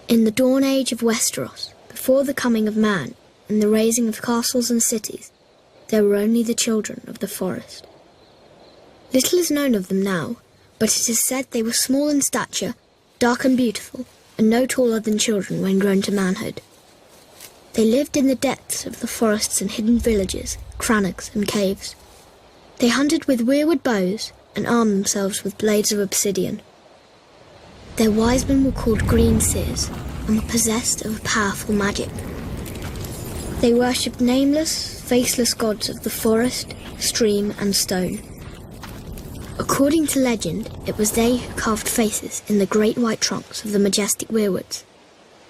In the dawn age of Westeros, before the coming of man and the raising of castles and cities, there were only the children of the forest. Little is known of them now, but it is said they were small in stature, dark and beautiful, and no taller than children when grown to manhood. They lived in the depths of the forests and hidden villages, crannogs and caves. They hunted with weirwood bows and armed themselves with blades of obsidian. Their wise men were called Green Seers and were possessed of powerful magic. They worshipped nameless, faceless gods of the forest, stream and stone. According to legend, it was they who carved faces in the great white trunks of the majestic weirwoods.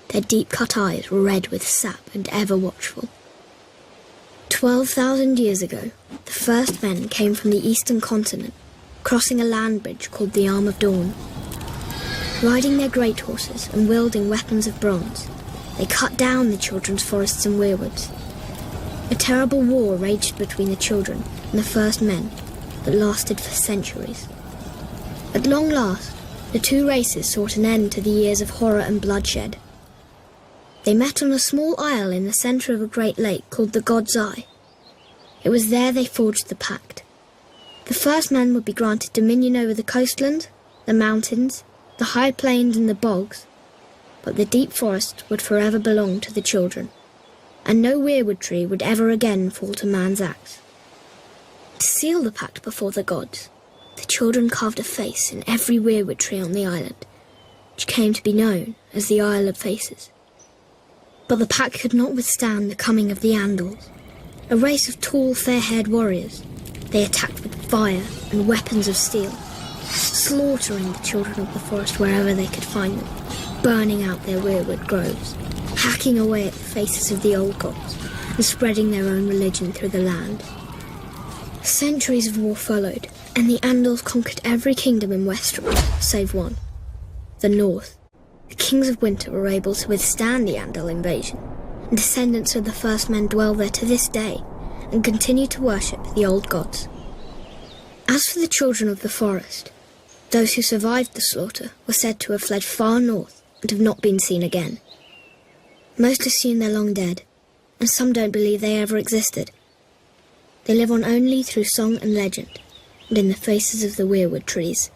Their deep-cut eyes were red with sap and ever watchful. 12,000 years ago, the first men came from the eastern continent, crossing a land bridge called the Arm of Dawn. Riding their great horses and wielding weapons of bronze, they cut down the children's forests and weirwoods. A terrible war raged between the children and the first men that lasted for centuries. At long last, the two races sought an end to the years of horror and bloodshed. They met on a small isle in the centre of a great lake called the God's Eye. It was there they forged the pact. The first men would be granted dominion over the coastland, the mountains, the high plains and the bogs, but the deep forest would forever belong to the children, and no weirwood tree would ever again fall to man's axe. To seal the pact before the gods, the children carved a face in every weirwood tree on the island, which came to be known as the Isle of Faces. But the pact could not withstand the coming of the Andals, a race of tall, fair-haired warriors. They attacked with fire and weapons of steel, slaughtering the children of the forest wherever they could find them, burning out their weirwood groves, hacking away at the faces of the old gods, and spreading their own religion through the land. Centuries of war followed, and the Andals conquered every kingdom in Westeros, save one, the North. The kings of winter were able to withstand the Andal invasion, and descendants of the first men dwell there to this day, and continue to worship the old gods. As for the children of the forest, those who survived the slaughter were said to have fled far north and have not been seen again. Most assume they're long dead, and some don't believe they ever existed. They live on only through song and legend, and in the faces of the weirwood trees.